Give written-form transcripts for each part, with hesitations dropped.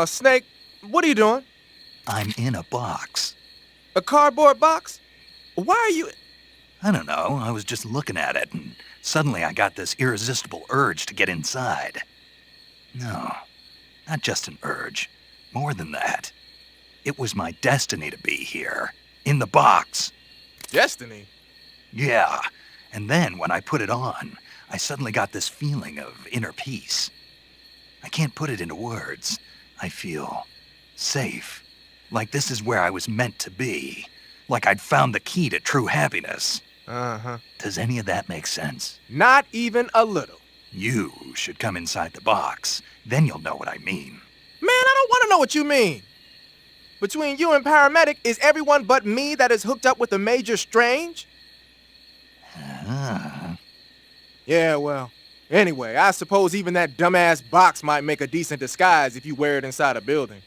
Snake, what are you doing? I'm in a box. A cardboard box? Why are you... I don't know, I was just looking at it, and suddenly I got this irresistible urge to get inside. No, not just an urge. More than that. It was my destiny to be here. In the box. Destiny? Yeah. And then when I put it on, I suddenly got this feeling of inner peace. I can't put it into words. I feel safe. Like this is where I was meant to be. Like I'd found the key to true happiness. Uh-huh. Does any of that make sense? Not even a little. You should come inside the box. Then you'll know what I mean. Man, I don't want to know what you mean. Between you and Paramedic, is everyone but me that is hooked up with a Major Strange? Ah. Yeah, well, anyway, I suppose even that dumbass box might make a decent disguise if you wear it inside a building.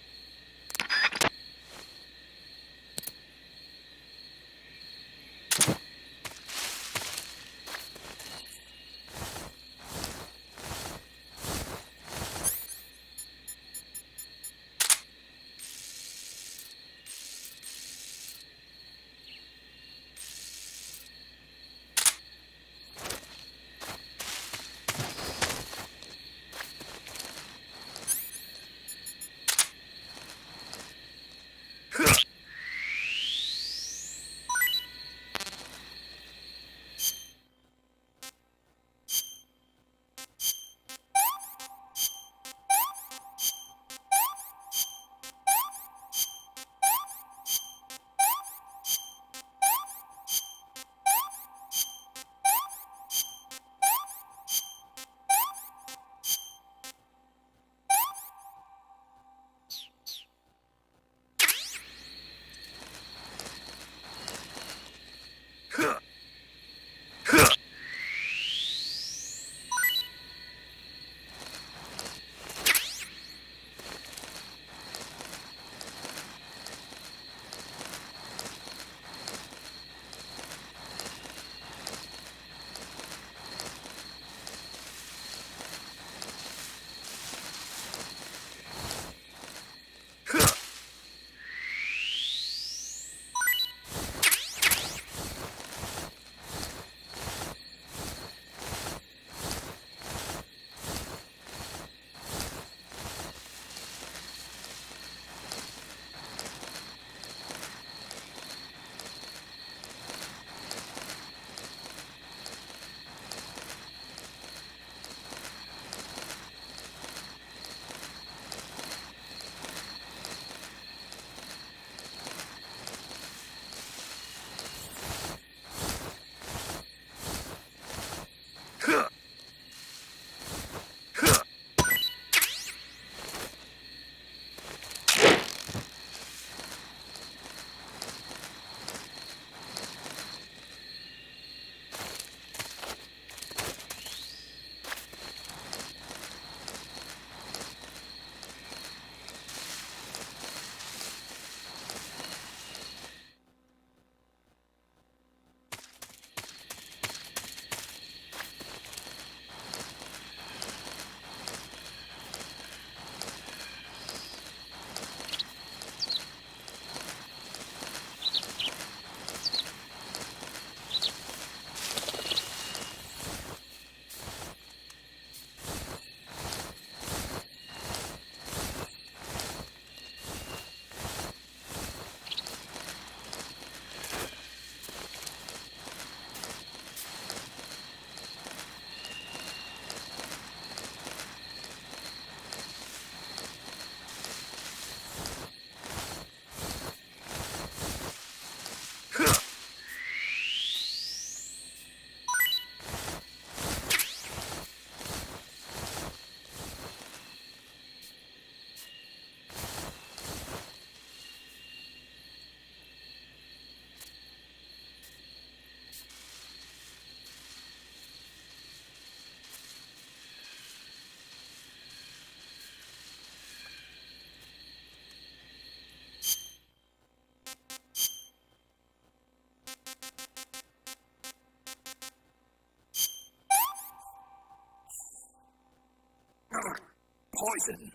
Poison.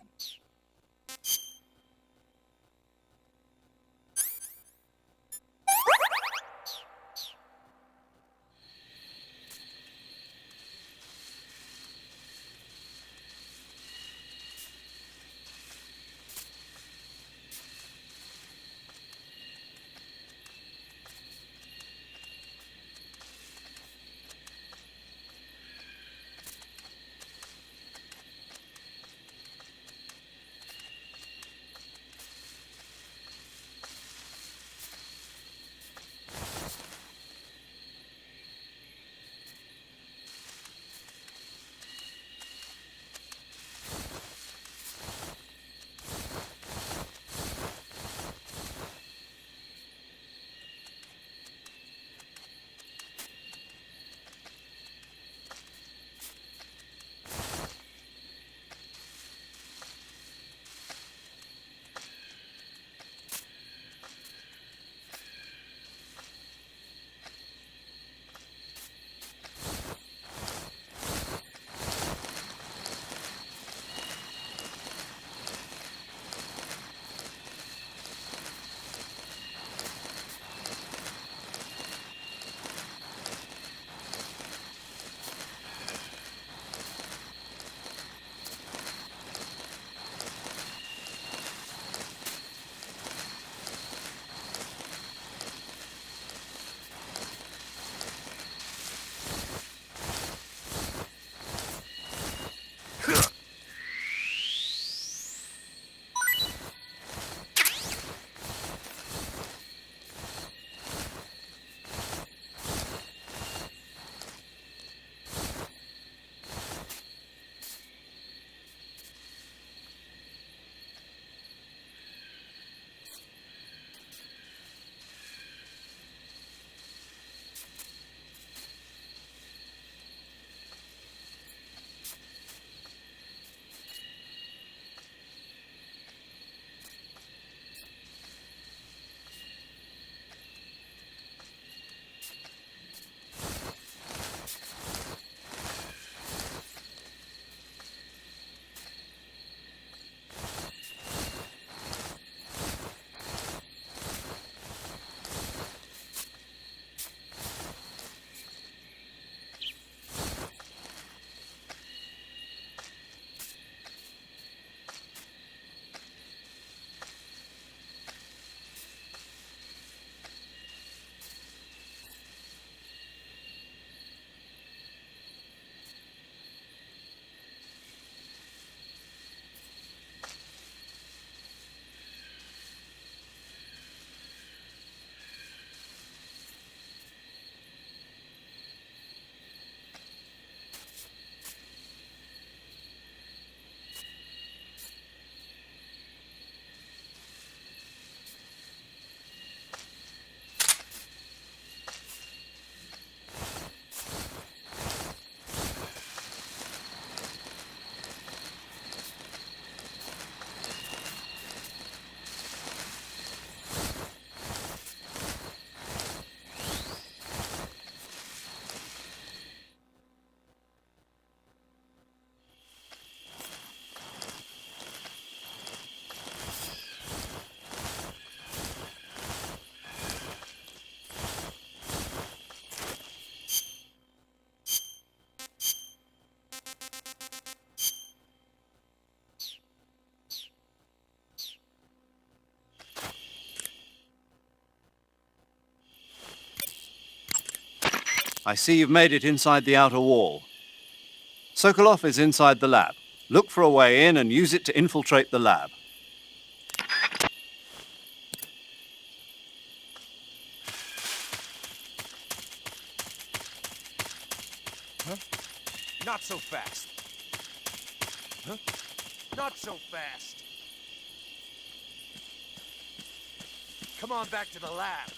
I see you've made it inside the outer wall. Sokolov is inside the lab. Look for a way in and use it to infiltrate the lab. Huh? Not so fast. Huh? Not so fast. Come on back to the lab.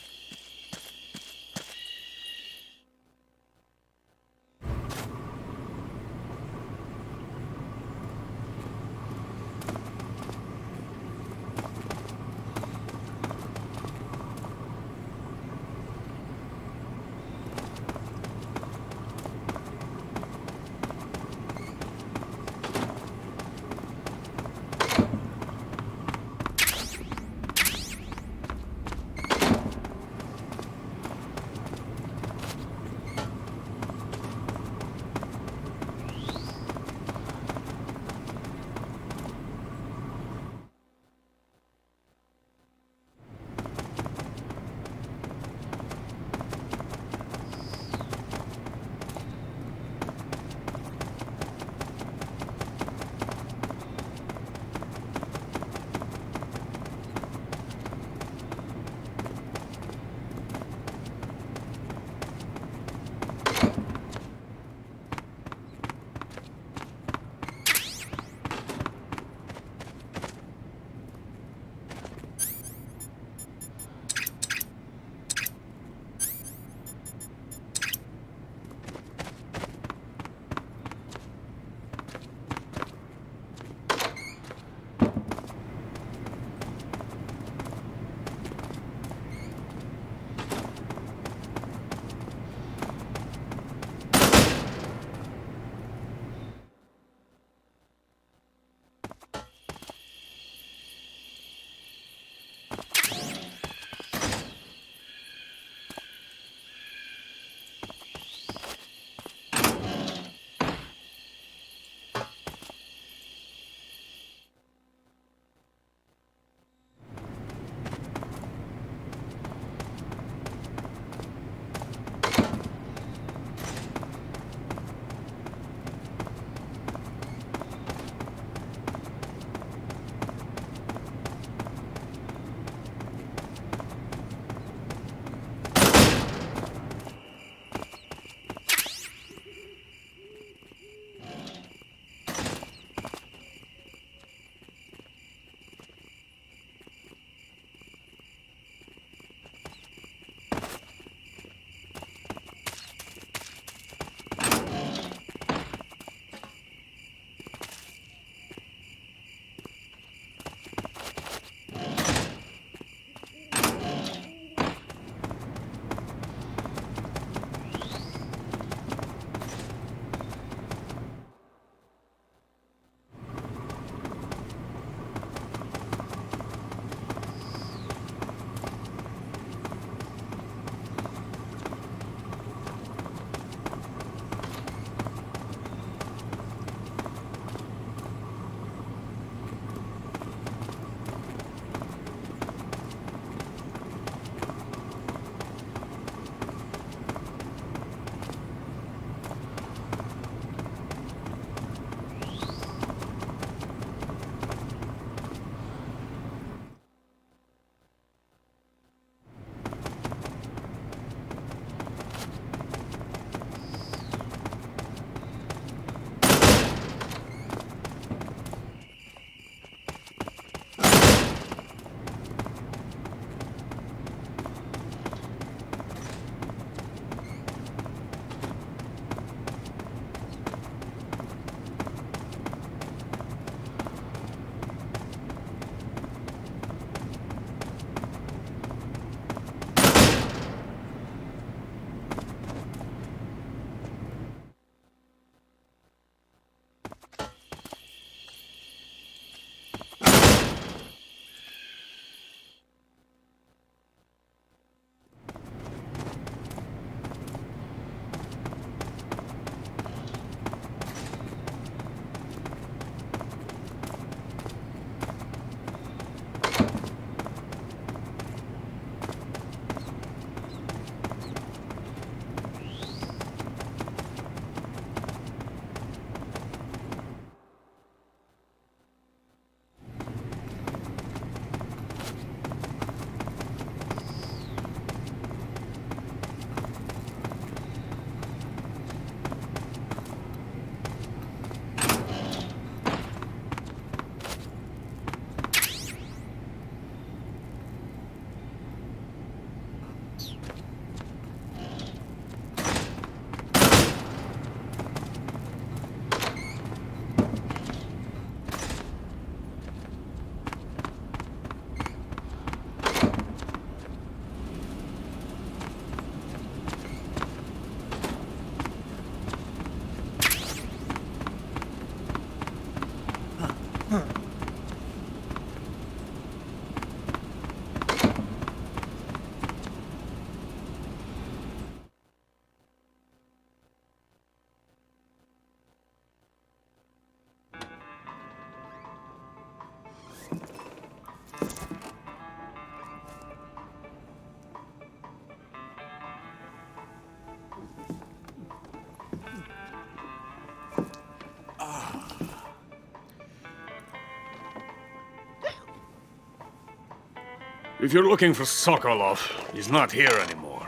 If you're looking for Sokolov, he's not here anymore.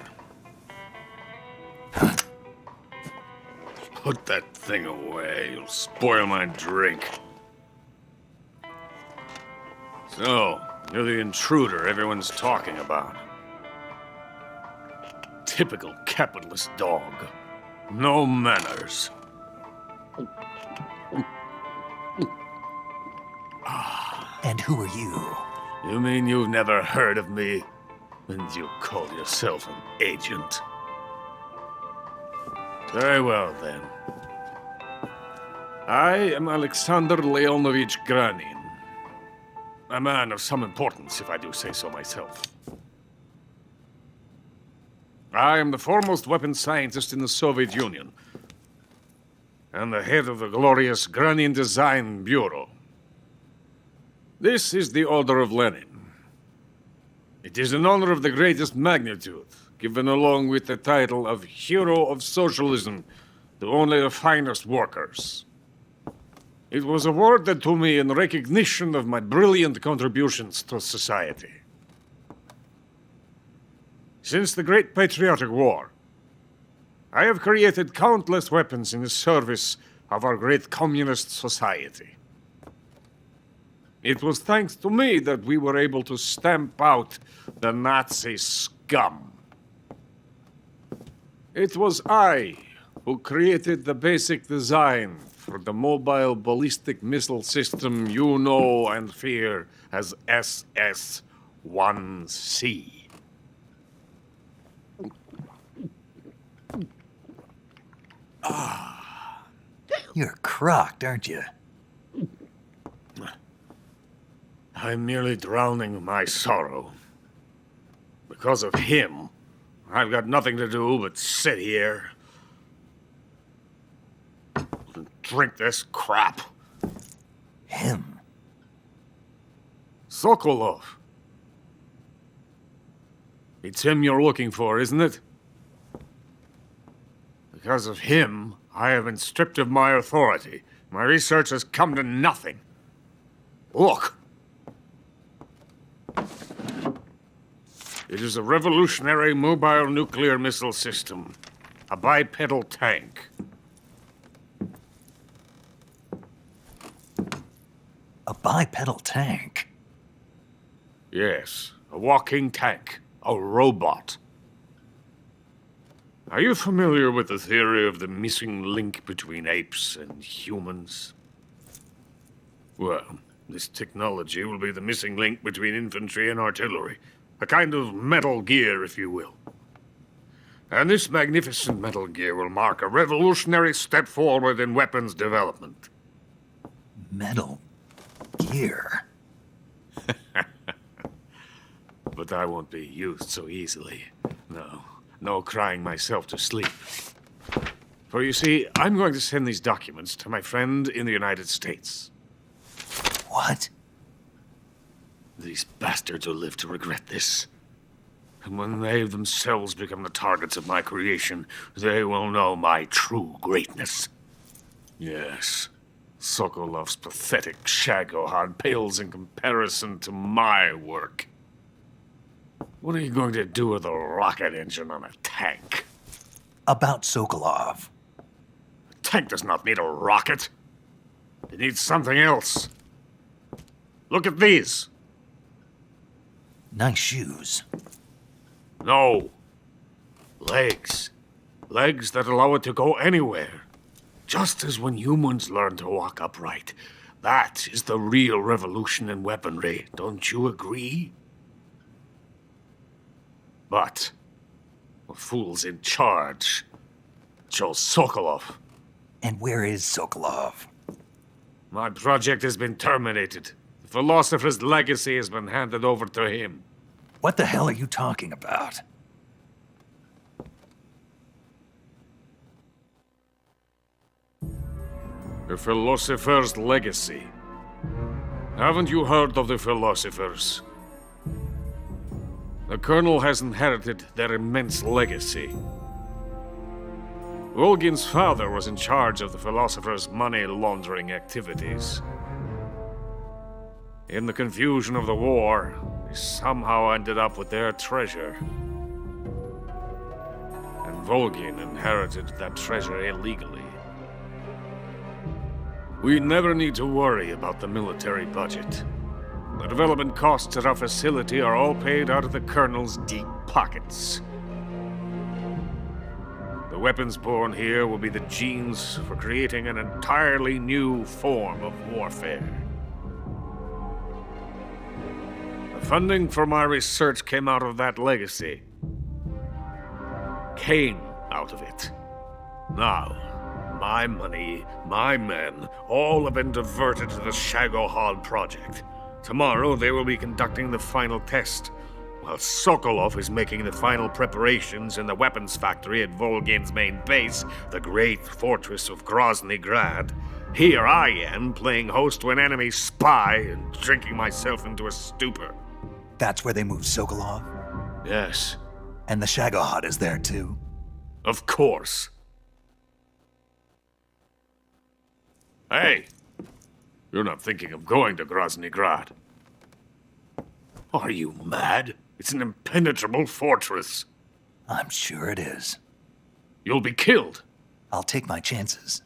Put that thing away. You'll spoil my drink. So, you're the intruder everyone's talking about. Typical capitalist dog. No manners. And who are you? You mean you've never heard of me? And you call yourself an agent? Very well, then. I am Alexander Leonovich Granin. A man of some importance, if I do say so myself. I am the foremost weapons scientist in the Soviet Union, and the head of the glorious Granin Design Bureau. This is the Order of Lenin. It is an honor of the greatest magnitude, given along with the title of Hero of Socialism to only the finest workers. It was awarded to me in recognition of my brilliant contributions to society. Since the Great Patriotic War, I have created countless weapons in the service of our great communist society. It was thanks to me that we were able to stamp out the Nazi scum. It was I who created the basic design for the mobile ballistic missile system you know and fear as SS-1C. You're crocked, aren't you? I'm merely drowning my sorrow. Because of him, I've got nothing to do but sit here and drink this crap. Him? Sokolov. It's him you're looking for, isn't it? Because of him, I have been stripped of my authority. My research has come to nothing. Look. It is a revolutionary mobile nuclear missile system. A bipedal tank. A bipedal tank? Yes, a walking tank. A robot. Are you familiar with the theory of the missing link between apes and humans? Well, this technology will be the missing link between infantry and artillery. A kind of Metal Gear, if you will. And this magnificent Metal Gear will mark a revolutionary step forward in weapons development. Metal Gear? But I won't be used so easily. No crying myself to sleep. For you see, I'm going to send these documents to my friend in the United States. What? These bastards will live to regret this. And when they themselves become the targets of my creation, they will know my true greatness. Yes, Sokolov's pathetic Shagohod pales in comparison to my work. What are you going to do with a rocket engine on a tank? About Sokolov. A tank does not need a rocket. It needs something else. Look at these. Nice shoes. No. Legs. Legs that allow it to go anywhere. Just as when humans learn to walk upright. That is the real revolution in weaponry. Don't you agree? But the fool's in charge. Joe Sokolov. And where is Sokolov? My project has been terminated. The philosopher's legacy has been handed over to him. What the hell are you talking about? The philosopher's legacy. Haven't you heard of the philosophers? The Colonel has inherited their immense legacy. Volgin's father was in charge of the philosophers' money laundering activities. In the confusion of the war, He somehow ended up with their treasure. And Volgin inherited that treasure illegally. We never need to worry about the military budget. The development costs at our facility are all paid out of the Colonel's deep pockets. The weapons born here will be the genes for creating an entirely new form of warfare. The funding for my research came out of that legacy. Came out of it. Now, my money, my men, all have been diverted to the Shagohod project. Tomorrow they will be conducting the final test, while Sokolov is making the final preparations in the weapons factory at Volgin's main base, the great fortress of Grozny Grad. Here I am, playing host to an enemy spy and drinking myself into a stupor. That's where they moved Sokolov? Yes, And the Shagohod is there too? of course. Hey! You're not thinking of going to Grozny Grad. Are you mad? It's an impenetrable fortress. I'm sure it is. You'll be killed. I'll take my chances.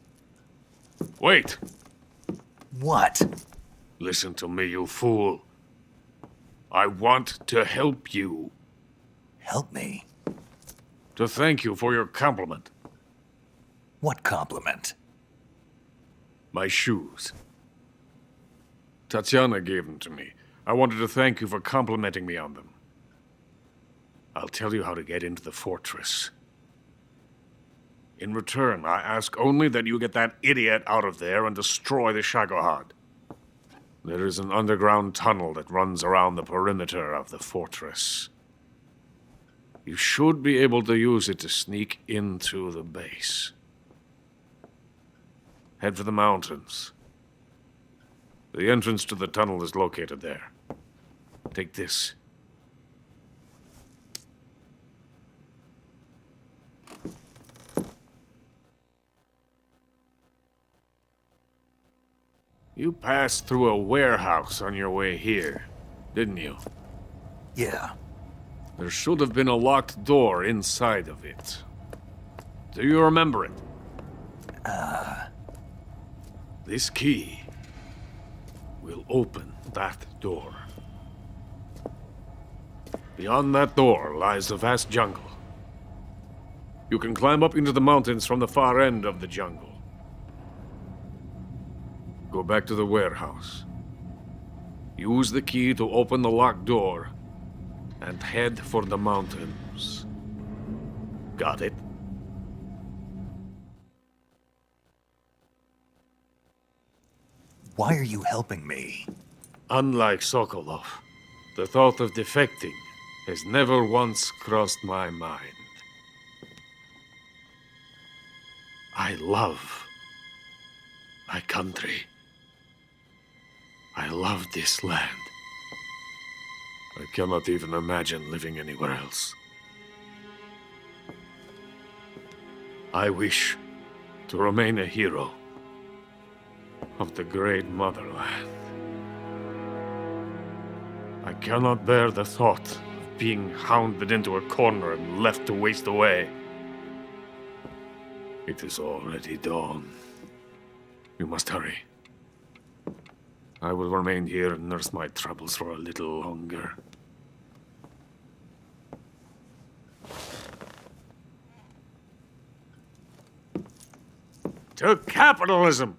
Wait. What? Listen to me, you fool. I want to help you. Help me? To thank you for your compliment. What compliment? My shoes. Tatiana gave them to me. I wanted to thank you for complimenting me on them. I'll tell you how to get into the fortress. In return, I ask only that you get that idiot out of there and destroy the Shagohod. There is an underground tunnel that runs around the perimeter of the fortress. You should be able to use it to sneak into the base. Head for the mountains. The entrance to the tunnel is located there. Take this. You passed through a warehouse on your way here, didn't you? Yeah. There should have been a locked door inside of it. Do you remember it? This key will open that door. Beyond that door lies a vast jungle. You can climb up into the mountains from the far end of the jungle. Go back to the warehouse. Use the key to open the locked door and head for the mountains. Got it? Why are you helping me? Unlike Sokolov, the thought of defecting has never once crossed my mind. I love my country. I love this land. I cannot even imagine living anywhere else. I wish to remain a hero of the great motherland. I cannot bear the thought of being hounded into a corner and left to waste away. It is already dawn. You must hurry. I will remain here and nurse my troubles for a little longer. To capitalism!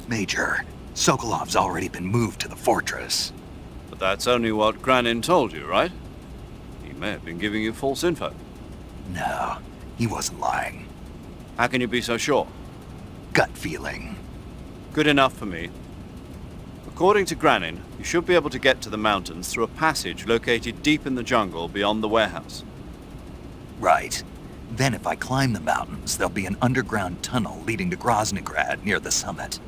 Major, Sokolov's already been moved to the fortress. But that's only what Granin told you, right? He may have been giving you false info. No, he wasn't lying. How can you be so sure? Gut feeling. Good enough for me. According to Granin, you should be able to get to the mountains through a passage located deep in the jungle beyond the warehouse. Right. Then if I climb the mountains, there'll be an underground tunnel leading to Groznygrad near the summit.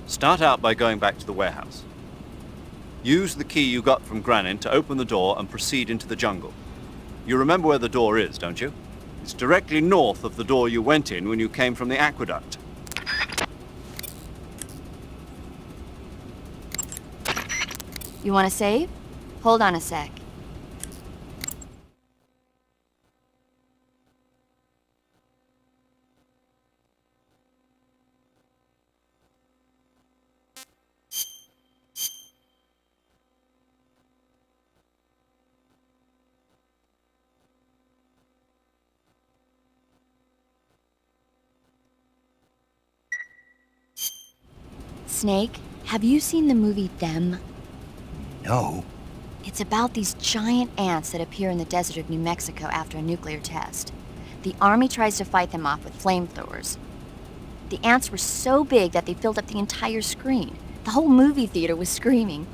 Start out by going back to the warehouse. Use the key you got from Granin to open the door and proceed into the jungle. You remember where the door is, don't you? It's directly north of the door you went in when you came from the aqueduct. You want to save? Hold on a sec. Snake, have you seen the movie Them? No. It's about these giant ants that appear in the desert of New Mexico after a nuclear test. The army tries to fight them off with flamethrowers. The ants were so big that they filled up the entire screen. The whole movie theater was screaming.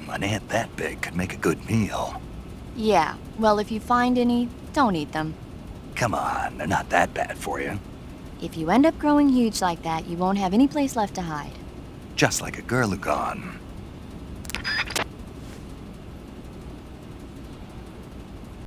An ant that big could make a good meal. Yeah, well, if you find any, don't eat them. Come on, they're not that bad for you. If you end up growing huge like that, you won't have any place left to hide. Just like a Gurlugon.